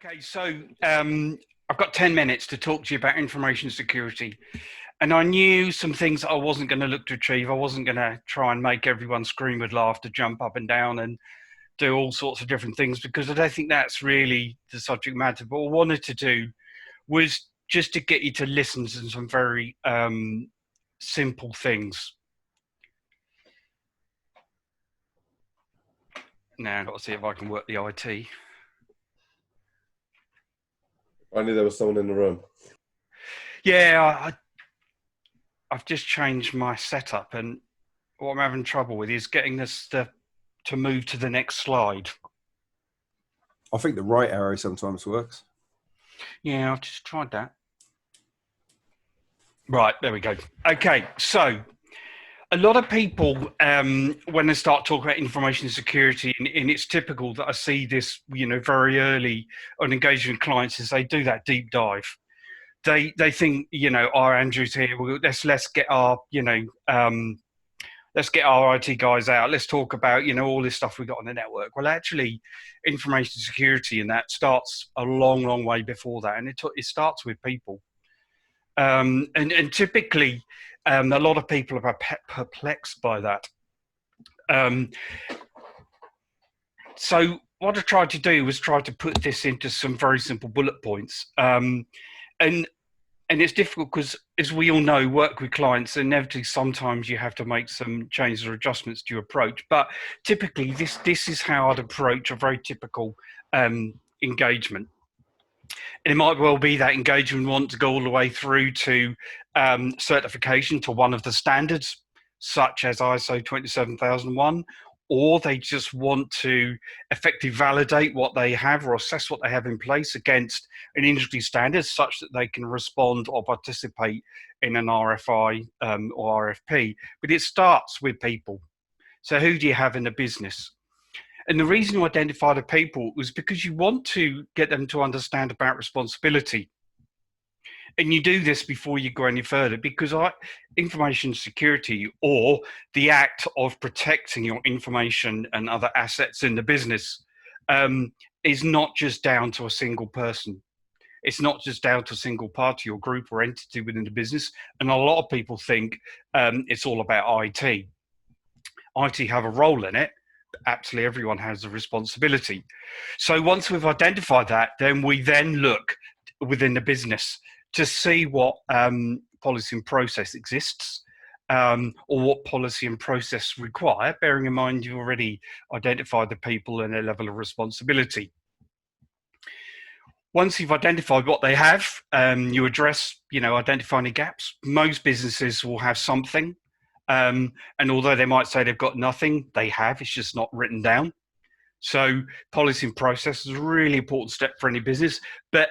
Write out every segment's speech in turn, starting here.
Okay, so I've got 10 minutes to talk to you about information security. And I knew some things that I wasn't going to look to achieve. I wasn't going to try and make everyone scream with laughter, jump up and down, and do all sorts of different things, because I don't think that's really the subject matter. But what I wanted to do was just to get you to listen to some very simple things. Now I've got to see if I can work the IT. I knew there was someone in the room. Yeah, I've just changed my setup, and what I'm having trouble with is getting this to move to the next slide. I think the right arrow sometimes works. Yeah, I've just tried that. Right, there we go. Okay, so a lot of people, when they start talking about information security, and it's typical that I see this, very early on engaging with clients, is they do that deep dive. They think, our Andrew's here. Well, let's get our, let's get our IT guys out. Let's talk about, all this stuff we got on the network. Well, actually, information security and that starts a long, long way before that, and it starts with people. And typically, a lot of people are perplexed by that. So what I tried to do was try to put this into some very simple bullet points. And it's difficult because, as we all know, work with clients, inevitably sometimes you have to make some changes or adjustments to your approach. But typically, this is how I'd approach a very typical engagement. And it might well be that engagement wants to go all the way through to certification to one of the standards, such as ISO 27001, or they just want to effectively validate what they have or assess what they have in place against an industry standard, such that they can respond or participate in an RFI or RFP. But it starts with people. So who do you have in the business? And the reason you identify the people was because you want to get them to understand about responsibility. And you do this before you go any further, because information security, or the act of protecting your information and other assets in the business, is not just down to a single person. It's not just down to a single party or group or entity within the business. And a lot of people think it's all about IT. IT have a role in it. Absolutely everyone has a responsibility. So once we've identified that, then we then look within the business to see what policy and process exists, or what policy and process require, bearing in mind you've already identified the people and their level of responsibility. Once you've identified what they have, you address, identifying the gaps. Most businesses will have something. And although they might say they've got nothing, they have. It's just not written down. So policy and process is a really important step for any business. But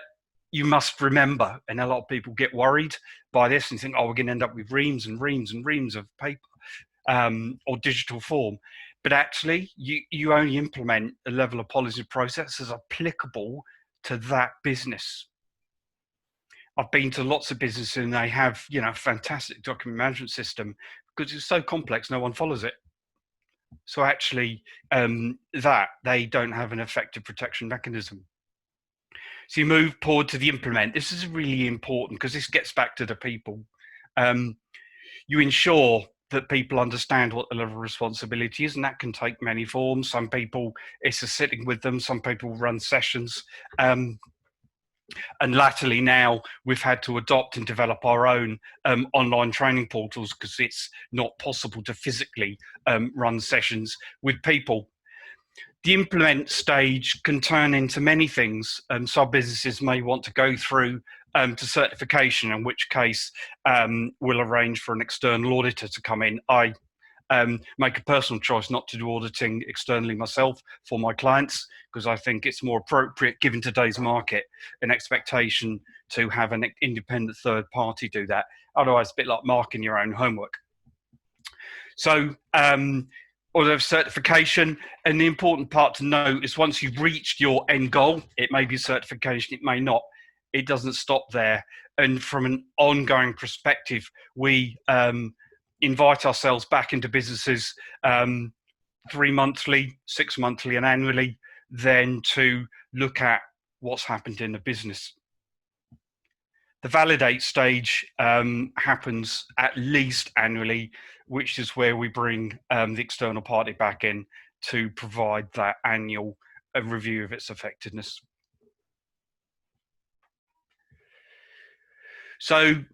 you must remember, and a lot of people get worried by this and think, we're going to end up with reams and reams and reams of paper or digital form. But actually, you only implement a level of policy and process as applicable to that business. I've been to lots of businesses and they have, a fantastic document management system, because it's so complex, no one follows it. So actually, that they don't have an effective protection mechanism. So you move forward to the implement. This is really important because this gets back to the people. You ensure that people understand what the level of responsibility is, and that can take many forms. Some people, it's a sitting with them. Some people run sessions. And latterly now we've had to adopt and develop our own online training portals, because it's not possible to physically run sessions with people. The implement stage can turn into many things. Some businesses may want to go through to certification, in which case we'll arrange for an external auditor to come in. I make a personal choice not to do auditing externally myself for my clients, because I think it's more appropriate, given today's market and expectation, to have an independent third party do that. Otherwise, it's a bit like marking your own homework. So, or there's certification, and the important part to note is once you've reached your end goal, it may be certification, it may not. It doesn't stop there. And from an ongoing perspective, we invite ourselves back into businesses 3 monthly, 6 monthly, and annually, then to look at what's happened in the business. The validate stage happens at least annually, which is where we bring the external party back in to provide that annual review of its effectiveness. So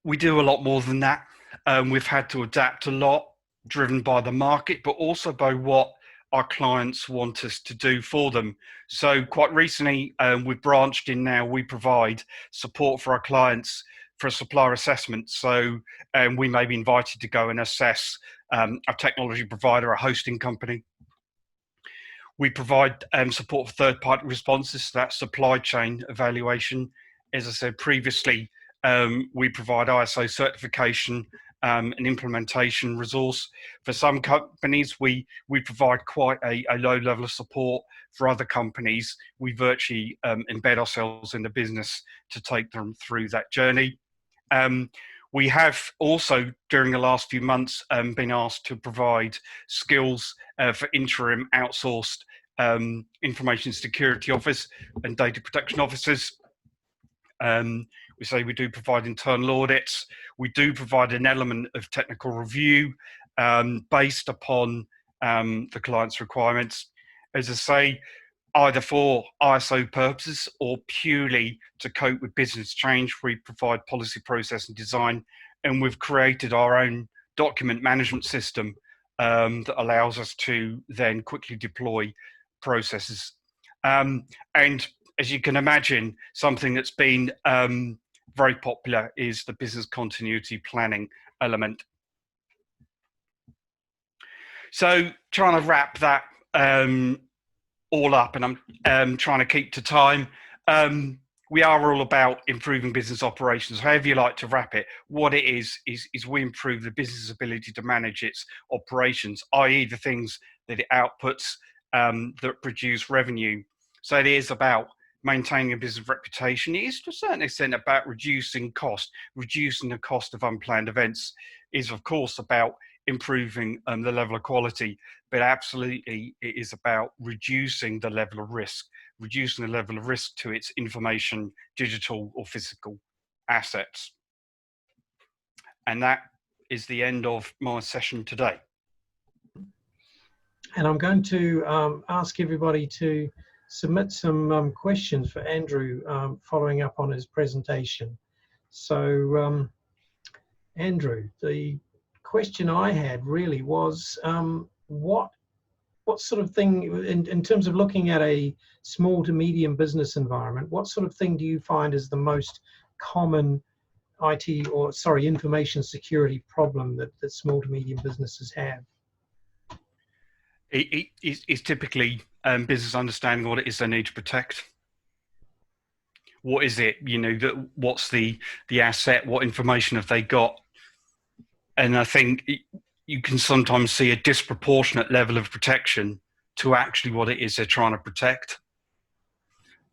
we do a lot more than that. We've had to adapt a lot, driven by the market, but also by what our clients want us to do for them. So quite recently, we've branched in now. We provide support for our clients for a supplier assessment. So we may be invited to go and assess a technology provider, a hosting company. We provide support for third-party responses to that supply chain evaluation. As I said previously, we provide ISO certification and implementation resource. For some companies, we provide quite a low level of support. For other companies, we virtually embed ourselves in the business to take them through that journey. We have also, during the last few months, been asked to provide skills for interim outsourced information security office and data protection officers. We say we do provide internal audits. We do provide an element of technical review based upon the client's requirements. As I say, either for ISO purposes or purely to cope with business change, we provide policy, process and design. And we've created our own document management system that allows us to then quickly deploy processes. And as you can imagine, something that's been very popular is the business continuity planning element. So trying to wrap that all up, and I'm trying to keep to time. We are all about improving business operations. However you like to wrap it, what it is we improve the business ability to manage its operations, i.e. the things that it outputs that produce revenue. So it is about maintaining a business reputation. It is to a certain extent about reducing cost. Reducing the cost of unplanned events is of course about improving the level of quality, but absolutely it is about reducing the level of risk, to its information, digital or physical assets. And that is the end of my session today. And I'm going to ask everybody to submit some questions for Andrew following up on his presentation. So Andrew, the question I had really was what sort of thing, in terms of looking at a small to medium business environment, what sort of thing do you find is the most common information security problem that small to medium businesses have? It's typically business understanding what it is they need to protect. What is it, what's the asset, what information have they got? And I think you can sometimes see a disproportionate level of protection to actually what it is they're trying to protect.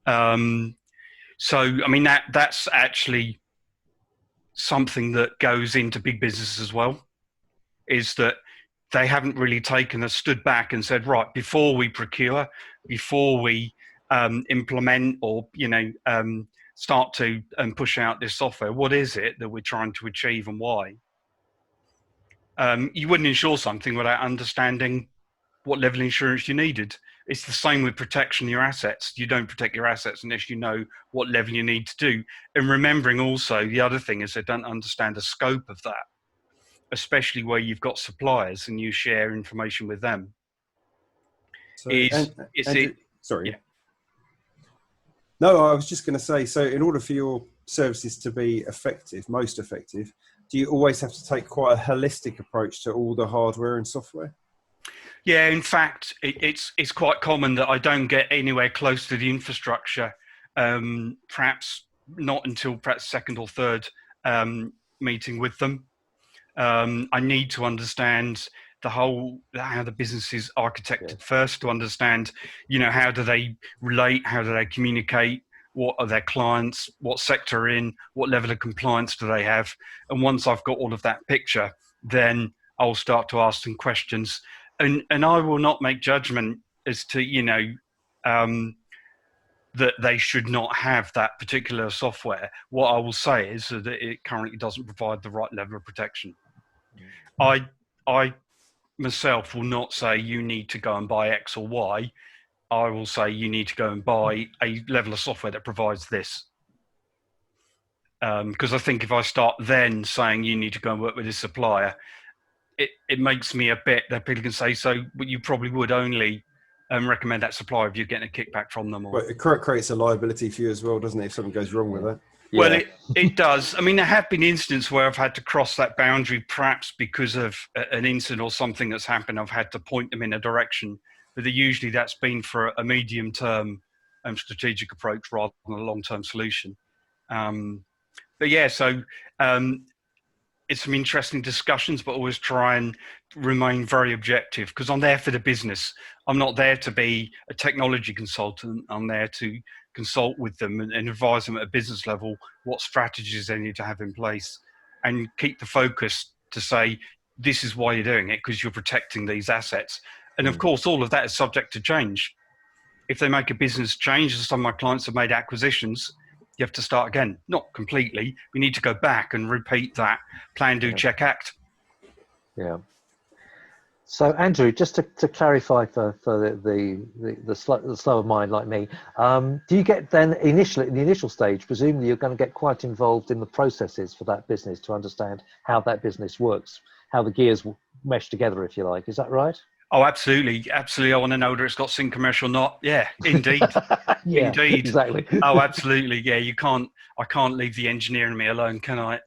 So, I mean, that's actually something that goes into big business as well, is that they haven't really stood back and said, right, before we procure, before we implement or, start to push out this software, what is it that we're trying to achieve and why? You wouldn't insure something without understanding what level of insurance you needed. It's the same with protection of your assets. You don't protect your assets unless you know what level you need to do. And remembering also, the other thing is they don't understand the scope of that, especially where you've got suppliers and you share information with them. So, sorry. Yeah. No, I was just going to say, so in order for your services to be effective, most effective, do you always have to take quite a holistic approach to all the hardware and software? Yeah, in fact, it's quite common that I don't get anywhere close to the infrastructure, perhaps not until perhaps second or third meeting with them. I need to understand how the business is architected first, to understand, how do they relate, how do they communicate, what are their clients, what sector in, what level of compliance do they have. And once I've got all of that picture, then I'll start to ask them questions. And I will not make judgment as to, that they should not have that particular software. What I will say is that it currently doesn't provide the right level of protection. I myself will not say you need to go and buy X or Y. I will say you need to go and buy a level of software that provides this. Because I think if I start then saying you need to go and work with this supplier, it makes me a bit that people can say, so but you probably would only recommend that supplier if you're getting a kickback from them. Or... Well, it creates a liability for you as well, doesn't it, if something goes wrong with it? Yeah. Well, it does. I mean, there have been instances where I've had to cross that boundary, perhaps because of an incident or something that's happened. I've had to point them in a direction, but usually that's been for a medium-term strategic approach rather than a long-term solution. But yeah, so it's some interesting discussions, but always try and remain very objective because I'm there for the business. I'm not there to be a technology consultant. I'm there to consult with them and advise them at a business level what strategies they need to have in place and keep the focus to say, this is why you're doing it, because you're protecting these assets. And of course, all of that is subject to change. If they make a business change, as some of my clients have made acquisitions, you have to start again. Not completely. We need to go back and repeat that plan, do, check, act. Yeah. So Andrew, just to clarify for the slower mind like me, do you get then in the initial stage, presumably you're going to get quite involved in the processes for that business to understand how that business works, how the gears mesh together, if you like. Is that right? Oh, absolutely. Absolutely. I want to know whether it's got sync commercial or not. Yeah, indeed. Yeah, indeed. Exactly. Oh, absolutely. Yeah, I can't leave the engineer and me alone, can I?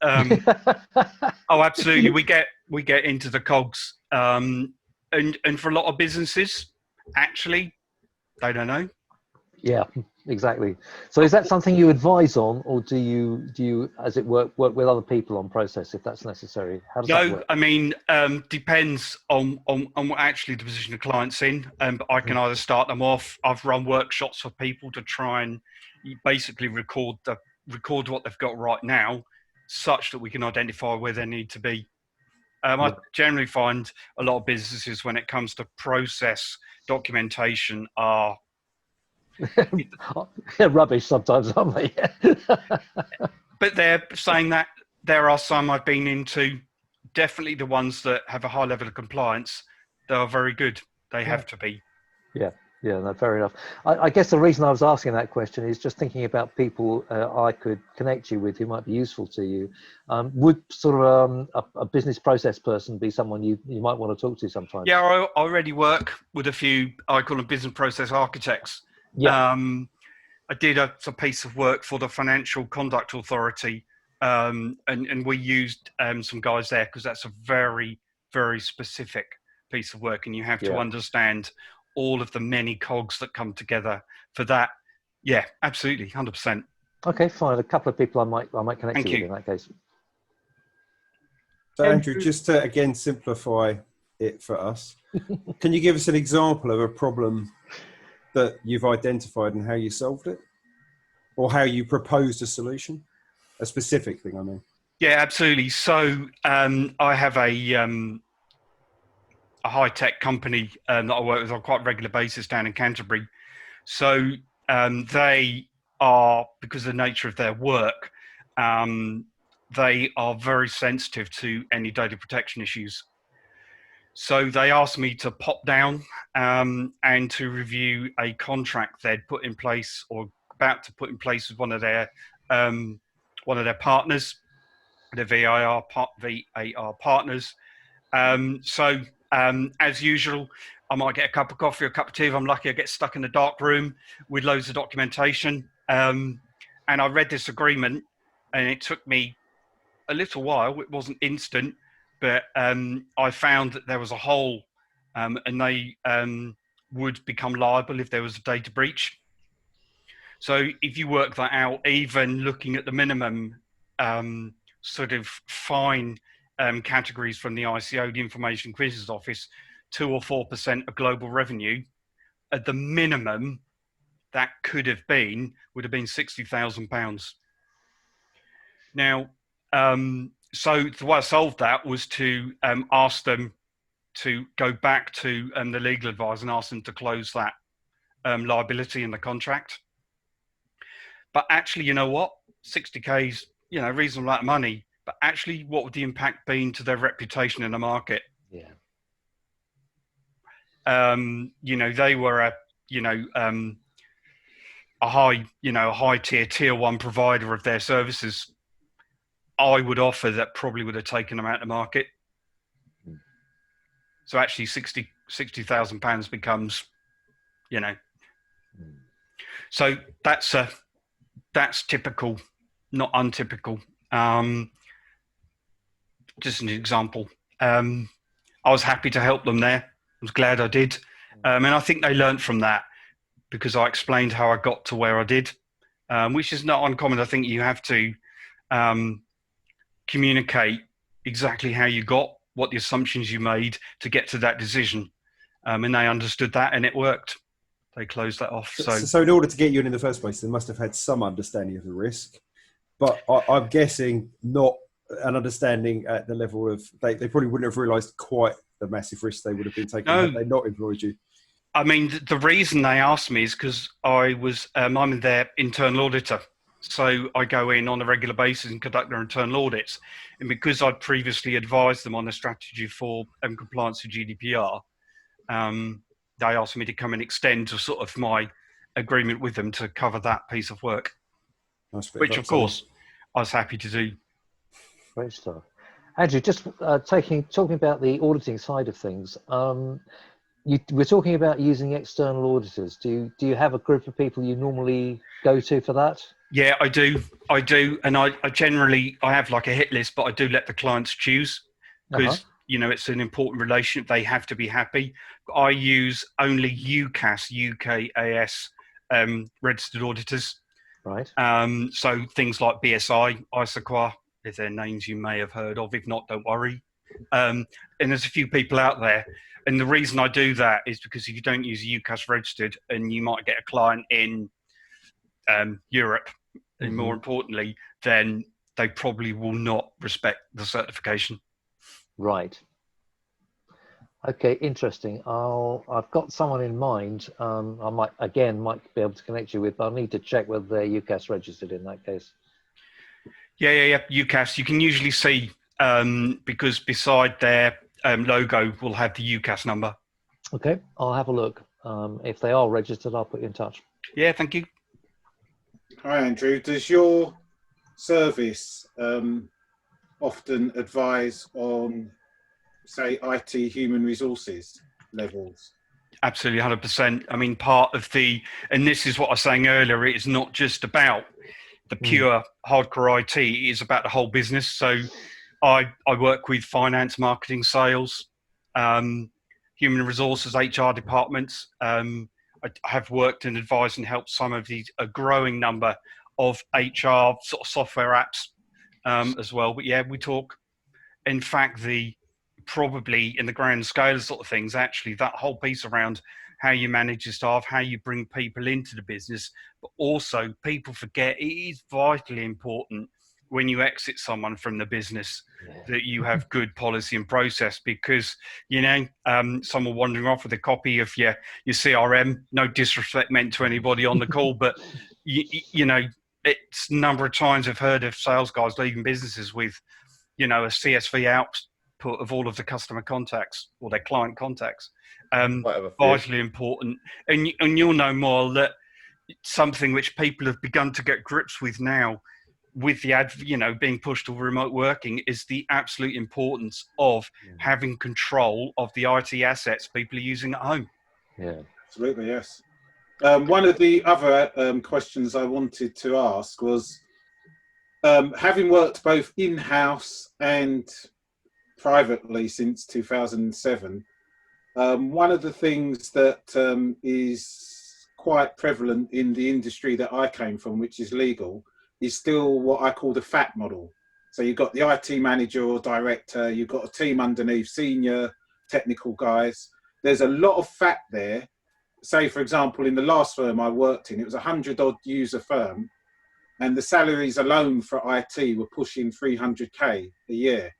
Oh, absolutely. We get into the cogs. And for a lot of businesses, actually, they don't know. Yeah, exactly. So is that something you advise on, or do you as it work with other people on process if that's necessary? How does that work? I mean, depends on what actually the position the client's in. But I can either start them off. I've run workshops for people to try and basically record what they've got right now, such that we can identify where they need to be. I generally find a lot of businesses, when it comes to process documentation, are rubbish sometimes, aren't they? but they're saying that there are some I've been into, definitely the ones that have a high level of compliance, they are very good. They have to be. Yeah, no, fair enough. I guess the reason I was asking that question is just thinking about people I could connect you with who might be useful to you. Would sort of a business process person be someone you might want to talk to sometimes? Yeah, I already work with a few, I call them business process architects. Yeah. I did a piece of work for the Financial Conduct Authority, and we used some guys there because that's a very, very specific piece of work, and you have to understand all of the many cogs that come together for that. Yeah, absolutely, 100%. Okay, fine. A couple of people I might connect you with in that case. So Andrew, just to again simplify it for us, can you give us an example of a problem that you've identified and how you solved it, or how you proposed a solution? A specific thing, I mean. Yeah, absolutely. So I have a high-tech company that I work with on a quite regular basis down in Canterbury. So they are, because of the nature of their work, they are very sensitive to any data protection issues. So they asked me to pop down and to review a contract they'd put in place or about to put in place with one of their partners, the VAR partners. As usual, I might get a cup of coffee or a cup of tea. If I'm lucky, I get stuck in a dark room with loads of documentation. And I read this agreement, and it took me a little while. It wasn't instant, but I found that there was a hole, and they would become liable if there was a data breach. So if you work that out, even looking at the minimum sort of fine categories from the ICO, the Information Quizzes Office, 2 or 4% of global revenue, at the minimum that would have been £60,000. Now, so the way I solved that was to ask them to go back to the legal advisor and ask them to close that liability in the contract. But actually, you know what? 60K is, you know, a reasonable amount of money. But actually, what would the impact been to their reputation in the market? Yeah. You know, they were a high tier one provider of their services. I would offer that probably would have taken them out of the market. So actually, £60,000 becomes, you know. So that's typical, not untypical. Just an example. I was happy to help them there. I was glad I did, and I think they learned from that because I explained how I got to where I did, which is not uncommon. I think you have to communicate exactly how you got, what the assumptions you made to get to that decision, and they understood that, and it worked. They closed that off. So in order to get you in the first place, they must have had some understanding of the risk, but I'm guessing not an understanding at the level of they probably wouldn't have realised quite the massive risk they would have been taking had they not employed you. I mean, the reason they asked me is because I'm their internal auditor. So I go in on a regular basis and conduct their internal audits. And because I'd previously advised them on the strategy for compliance with GDPR, they asked me to come and extend to sort of my agreement with them to cover that piece of work, which of course I was happy to do. Great stuff. Andrew, just talking about the auditing side of things, we're talking about using external auditors. Do you have a group of people you normally go to for that? Yeah, I do. And I generally have like a hit list, but I do let the clients choose because, you know, it's an important relationship. They have to be happy. I use only UCAS, UKAS registered auditors. Right. So things like BSI, ISAQA, if they're names you may have heard of. If not, don't worry. And there's a few people out there. And the reason I do that is because if you don't use UCAS registered, and you might get a client in Europe, and more importantly, then they probably will not respect the certification. Right. Okay, interesting. I've got someone in mind. I might be able to connect you with, but I'll need to check whether they're UCAS registered in that case. Yeah. UCAS, you can usually see because beside their logo will have the UCAS number. Okay, I'll have a look. If they are registered, I'll put you in touch. Yeah, thank you. Hi, Andrew. Does your service often advise on, say, IT human resources levels? Absolutely, 100%. I mean, and this is what I was saying earlier, it is not just about the pure hardcore IT, it is about the whole business. So I work with finance, marketing, sales, human resources, HR departments. I have worked and advised and helped some of a growing number of HR sort of software apps as well. But yeah, we talk. In fact, probably in the grand scale of sort of things, actually, that whole piece around how you manage your staff, how you bring people into the business, but also people forget it is vitally important when you exit someone from the business that you have good policy and process, because, you know, someone wandering off with a copy of your CRM, no disrespect meant to anybody on the call, but, you know, it's a number of times I've heard of sales guys leaving businesses with, you know, a CSV output of all of the customer contacts or their client contacts. Vitally important. And you'll know more that something which people have begun to get grips with now, with the being pushed to remote working, is the absolute importance of having control of the IT assets people are using at home. Yeah, absolutely, yes. One of the other questions I wanted to ask was, having worked both in-house and privately since 2007, one of the things that is quite prevalent in the industry that I came from, which is legal, is still what I call the FAT model. So you've got the IT manager or director, you've got a team underneath, senior technical guys. There's a lot of FAT there. Say, for example, in the last firm I worked in, it was a 100-odd user firm, and the salaries alone for IT were pushing 300K a year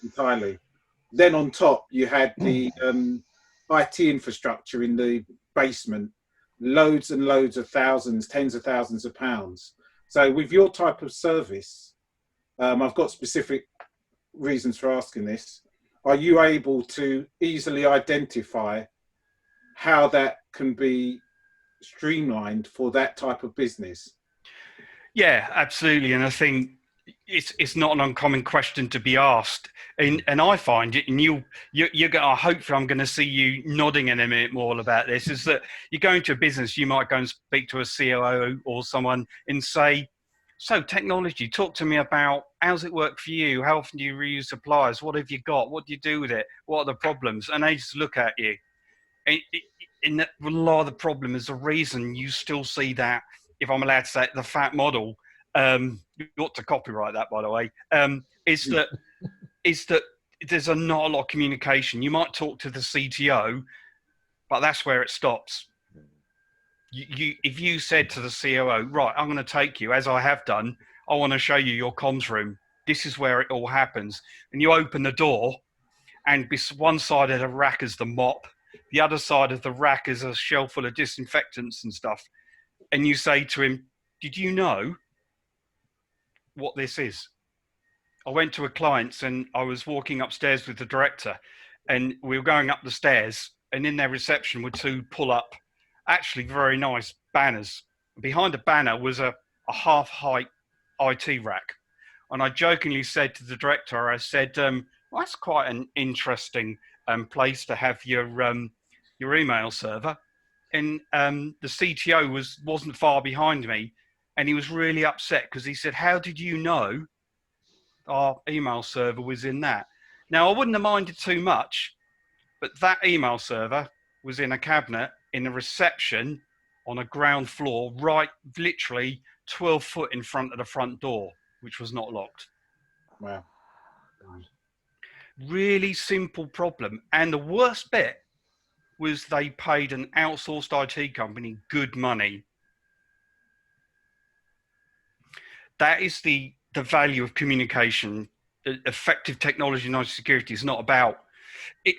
entirely. Then on top, you had the IT infrastructure in the basement, loads and loads of thousands, tens of thousands of pounds. So with your type of service, I've got specific reasons for asking this. Are you able to easily identify how that can be streamlined for that type of business? Yeah, absolutely. And I think it's not an uncommon question to be asked. And I find it, and you're going. Hopefully, I'm going to see you nodding in a minute more about this. Is that you go into a business, you might go and speak to a COO or someone and say, "So, technology, talk to me about how's it work for you? How often do you reuse suppliers? What have you got? What do you do with it? What are the problems?" And they just look at you. And a lot of the problem is the reason you still see that, if I'm allowed to say it, the fat model. You ought to copyright that, by the way. Is that there's not a lot of communication. You might talk to the CTO, but that's where it stops. If you said to the COO, right, I'm going to take you, as I have done, I want to show you your comms room. This is where it all happens. And you open the door, and one side of the rack is the mop, the other side of the rack is a shelf full of disinfectants and stuff. And you say to him, did you know what this is? I went to a client's and I was walking upstairs with the director, and we were going up the stairs, and in their reception were two pull-up, actually very nice banners. Behind the banner was a half-height IT rack. And I jokingly said to the director, I said, well, that's quite an interesting place to have your email server. And the CTO wasn't far behind me, and he was really upset because he said, how did you know our email server was in that? Now, I wouldn't have minded too much, but that email server was in a cabinet in a reception on a ground floor, right, literally 12 foot in front of the front door, which was not locked. Wow. Really simple problem. And the worst bit was they paid an outsourced IT company good money. That is the value of communication. Effective technology and IT security is not about it.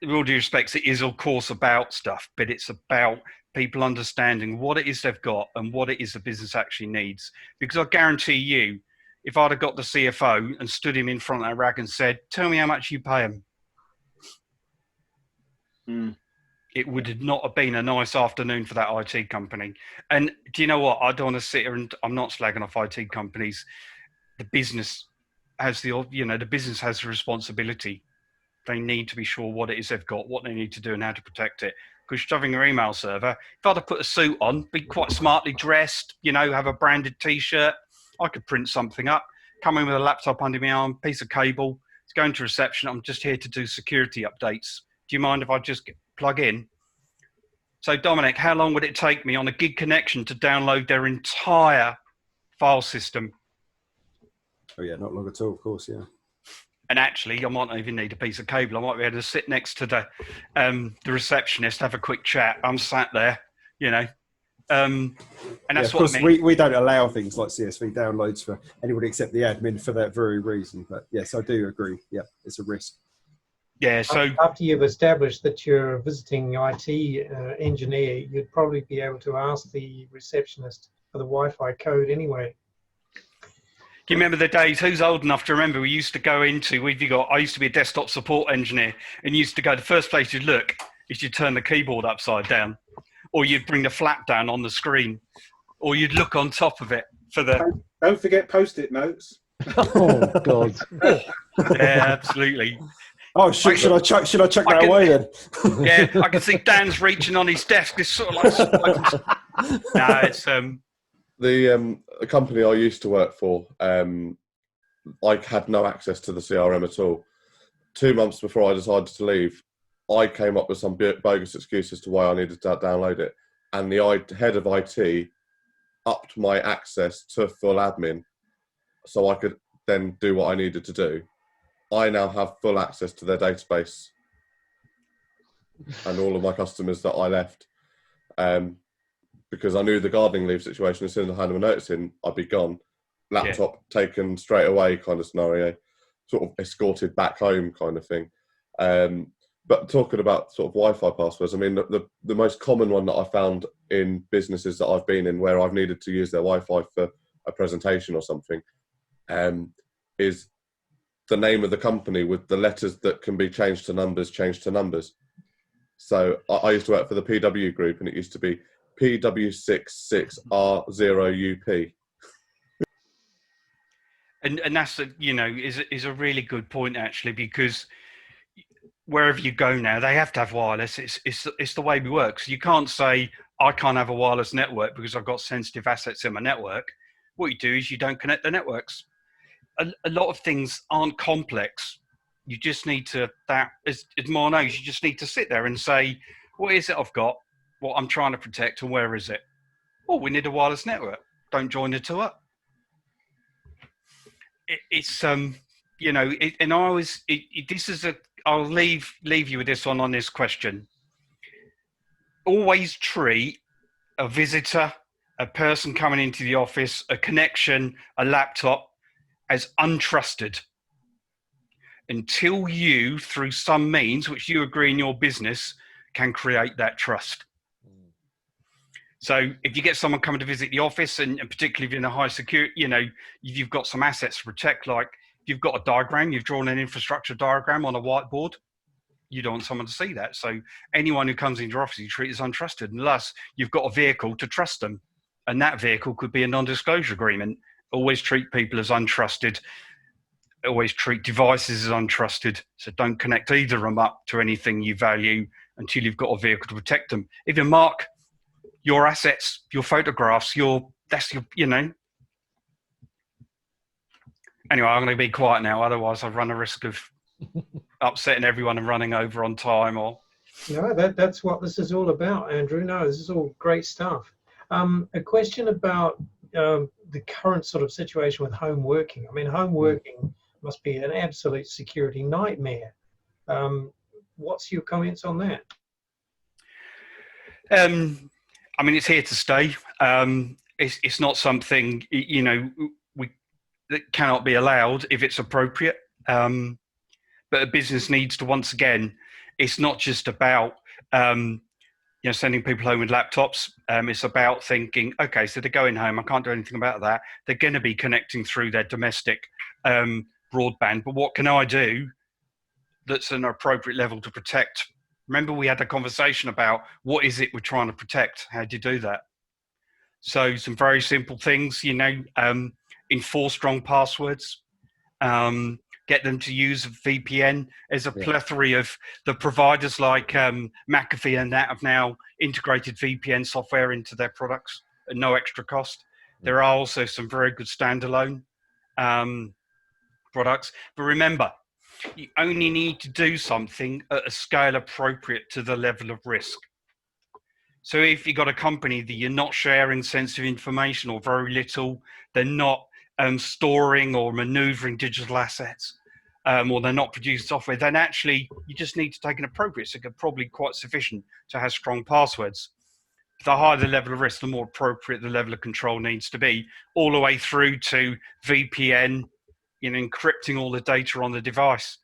With all due respects, it is of course about stuff, but it's about people understanding what it is they've got and what it is the business actually needs. Because I guarantee you, if I'd have got the CFO and stood him in front of that rack and said, tell me how much you pay him, it would not have been a nice afternoon for that IT company. And do you know what? I don't want to sit here and I'm not slagging off IT companies. The business has the business has the responsibility. They need to be sure what it is they've got, what they need to do, and how to protect it. Because shoving your email server, if I'd have put a suit on, be quite smartly dressed, have a branded T-shirt, I could print something up, come in with a laptop under my arm, piece of cable, it's going to reception. I'm just here to do security updates. Do you mind if I just plug in? So, Dominic, how long would it take me on a gig connection to download their entire file system? Oh, yeah, not long at all, of course, yeah. And actually, I might not even need a piece of cable. I might be able to sit next to the receptionist, have a quick chat. I'm sat there, and that's what I mean. We don't allow things like CSV downloads for anybody except the admin for that very reason. But yes, I do agree. Yeah, it's a risk. Yeah. So after you've established that you're a visiting IT engineer, you'd probably be able to ask the receptionist for the Wi-Fi code anyway. Do you remember the days? Who's old enough to remember? We used to go into. I used to be a desktop support engineer, and used to go. The first place you'd look is you'd turn the keyboard upside down, or you'd bring the flap down on the screen, or you'd look on top of it for the. Don't forget post-it notes. Oh God! Yeah, absolutely. Oh, should I chuck that away then? Yeah, I can see Dan's reaching on his desk. It's sort of like. No, it's The company I used to work for, I had no access to the CRM at all. 2 months before I decided to leave, I came up with some bogus excuse as to why I needed to download it. And the head of IT upped my access to full admin so I could then do what I needed to do. I now have full access to their database and all of my customers that I left. Because I knew the gardening leave situation, as soon as I handed my notice in, I'd be gone. Laptop taken straight away kind of scenario, sort of escorted back home kind of thing. But talking about sort of Wi-Fi passwords, I mean, the most common one that I found in businesses that I've been in where I've needed to use their Wi-Fi for a presentation or something, is the name of the company with the letters that can be changed to numbers. So I used to work for the PW group, and it used to be PW66R0UP. And that's is a really good point, actually, because wherever you go now, they have to have wireless. It's the way we work. So you can't say I can't have a wireless network because I've got sensitive assets in my network. What you do is you don't connect the networks. A lot of things aren't complex. You just need to, as Mar knows, you just need to sit there and say, what is it I've got, what I'm trying to protect, and where is it? Oh, we need a wireless network. Don't join the two up. And I always, I'll leave you with this on this question. Always treat a visitor, a person coming into the office, a connection, a laptop, as untrusted until you, through some means, which you agree in your business, can create that trust. So if you get someone coming to visit the office, and particularly if you're in a high security, you've got some assets to protect, like you've got a diagram, you've drawn an infrastructure diagram on a whiteboard, you don't want someone to see that. So anyone who comes into your office, you treat as untrusted, unless you've got a vehicle to trust them. And that vehicle could be a non-disclosure agreement. Always treat people as untrusted. Always treat devices as untrusted. So don't connect either of them up to anything you value until you've got a vehicle to protect them. If you mark your assets, your photographs, Anyway, I'm going to be quiet now. Otherwise, I run a risk of upsetting everyone and running over on time. Or no, that's what this is all about, Andrew. No, this is all great stuff. A question about the current sort of situation with home working. I mean, home working must be an absolute security nightmare. What's your comments on that? I mean, it's here to stay. It's not something that cannot be allowed if it's appropriate. But a business needs to, once again, it's not just about sending people home with laptops. It's about thinking, okay, so they're going home. I can't do anything about that. They're going to be connecting through their domestic broadband. But what can I do that's an appropriate level to protect? Remember, we had a conversation about what is it we're trying to protect? How do you do that? So some very simple things, enforce strong passwords. Get them to use VPN. There's a plethora of the providers like McAfee and that have now integrated VPN software into their products at no extra cost. There are also some very good standalone products. But remember, you only need to do something at a scale appropriate to the level of risk. So if you've got a company that you're not sharing sensitive information or very little, they're not storing or maneuvering digital assets, or they're not producing software, then actually you just need to take an appropriate, so probably quite sufficient to have strong passwords. The higher the level of risk, the more appropriate the level of control needs to be, all the way through to VPN, encrypting all the data on the device.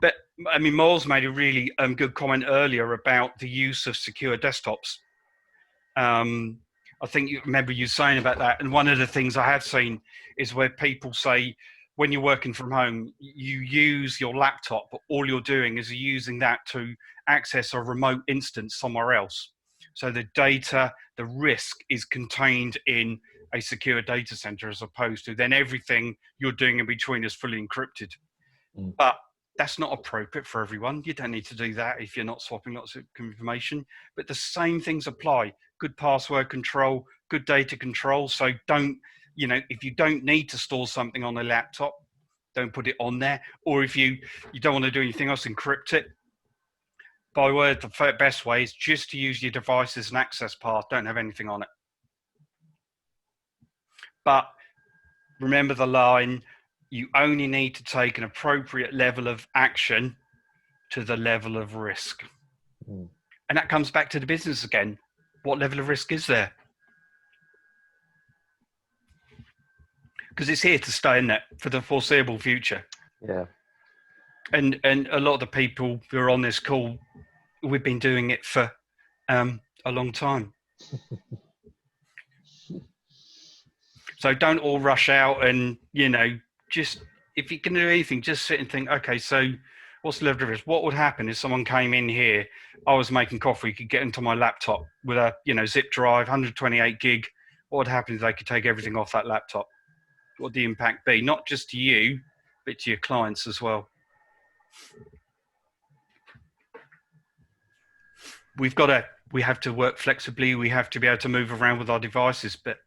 But I mean, Miles made a really good comment earlier about the use of secure desktops. I think you remember you saying about that. And one of the things I have seen is where people say, when you're working from home, you use your laptop, but all you're doing is using that to access a remote instance somewhere else. So the data, the risk is contained in a secure data center, as opposed to then everything you're doing in between is fully encrypted. But that's not appropriate for everyone. You don't need to do that if you're not swapping lots of information. But the same things apply. Good password control, good data control. So don't, if you don't need to store something on a laptop, don't put it on there. Or if you don't want to do anything else, encrypt it. By word, the best way is just to use your device as an access path. Don't have anything on it. But remember the line, you only need to take an appropriate level of action to the level of risk. And that comes back to the business again. What level of risk is there? Because it's here to stay, isn't it, for the foreseeable future. Yeah. And a lot of the people who are on this call, we've been doing it for a long time. So don't all rush out and, just if you can do anything, just sit and think, okay, so what's the level of risk? What would happen if someone came in here, I was making coffee, could get into my laptop with a, zip drive, 128 gig. What would happen if they could take everything off that laptop? What would the impact be? Not just to you, but to your clients as well. We have to work flexibly. We have to be able to move around with our devices, but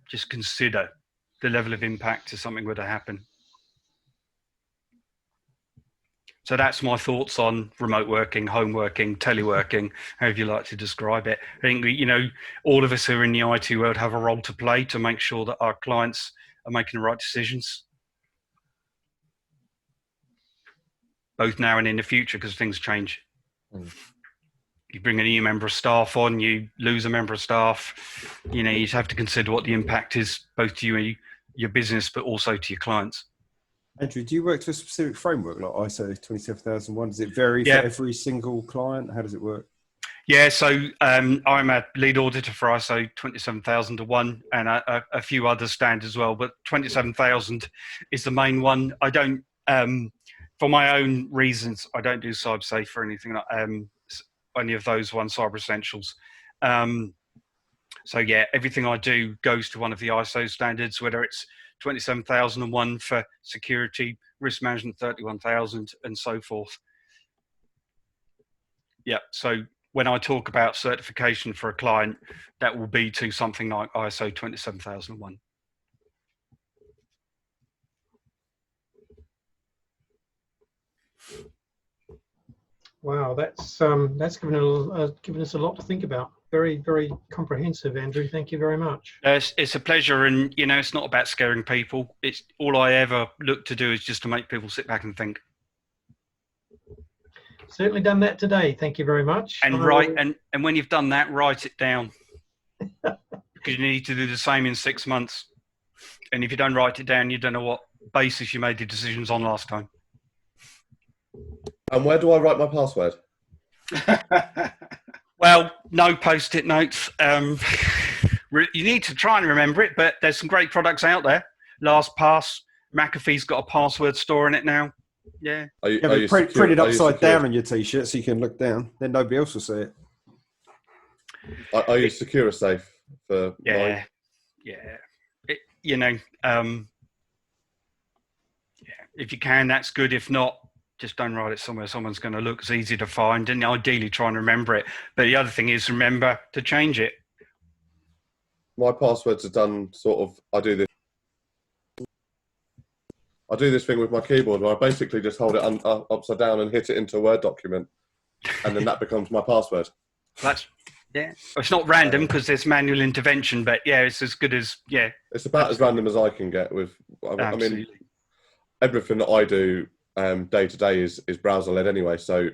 just consider the level of impact if something were to happen. So that's my thoughts on remote working, home working, teleworking, however you like to describe it. I think, all of us who are in the IT world have a role to play to make sure that our clients are making the right decisions, both now and in the future, because things change. You bring a new member of staff on, you lose a member of staff, you just have to consider what the impact is, both to you, your business, but also to your clients. Andrew, do you work to a specific framework like ISO 27001? Does it vary for every single client? How does it work? Yeah, so I'm a lead auditor for ISO 27001 and a few other standards as well, but 27000 is the main one. I don't, for my own reasons, I don't do CyberSafe or anything like any of those ones, Cyber Essentials. So yeah, everything I do goes to one of the ISO standards, whether it's 27001 for security, risk management 31000, and so forth. Yeah, so when I talk about certification for a client, that will be to something like ISO 27001. Wow, that's given us a lot to think about. Very, very comprehensive, Andrew. Thank you very much. It's a pleasure, and it's not about scaring people. It's all I ever look to do is just to make people sit back and think. Certainly done that today. Thank you very much. And and when you've done that, write it down, because you need to do the same in 6 months. And if you don't write it down, you don't know what basis you made the decisions on last time. And where do I write my password? Well, no post-it notes. You need to try and remember it, but there's some great products out there. LastPass, McAfee's got a password store in it now. Yeah. Print it upside down on your t-shirt so you can look down. Then nobody else will see it. I use SecuraSafe for mine. If you can, that's good. If not, just don't write it somewhere someone's going to look. It's easy to find, and ideally try and remember it. But the other thing is remember to change it. My passwords are done I do this thing with my keyboard where I basically just hold it upside down and hit it into a Word document, and then that becomes my password. It's not random because there's manual intervention, but it's as good as It's about as random as I can get with. I mean, everything that I do day to day is browser led anyway, so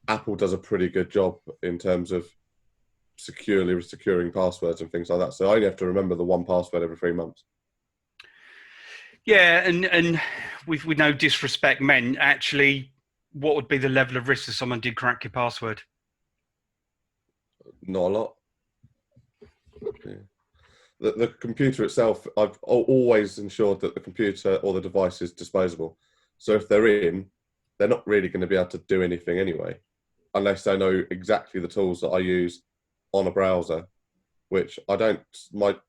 Apple does a pretty good job in terms of securely securing passwords and things like that. So I only have to remember the one password every 3 months. Yeah, and with no disrespect meant, actually, what would be the level of risk if someone did crack your password? Not a lot. Yeah. The computer itself, I've always ensured that the computer or the device is disposable. So if they're in, they're not really going to be able to do anything anyway, unless they know exactly the tools that I use on a browser, which I don't.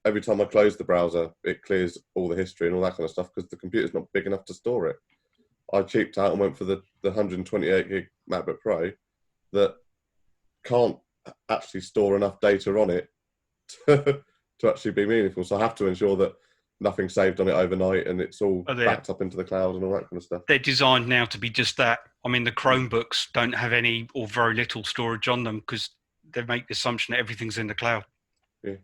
Every time I close the browser, it clears all the history and all that kind of stuff because the computer's not big enough to store it. I cheaped out and went for the 128 gig MacBook Pro that can't actually store enough data on it to actually be meaningful. So I have to ensure that nothing's saved on it overnight and it's all backed up into the cloud and all that kind of stuff. They're designed now to be just that. I mean, the Chromebooks don't have any or very little storage on them because they make the assumption that everything's in the cloud. Yeah.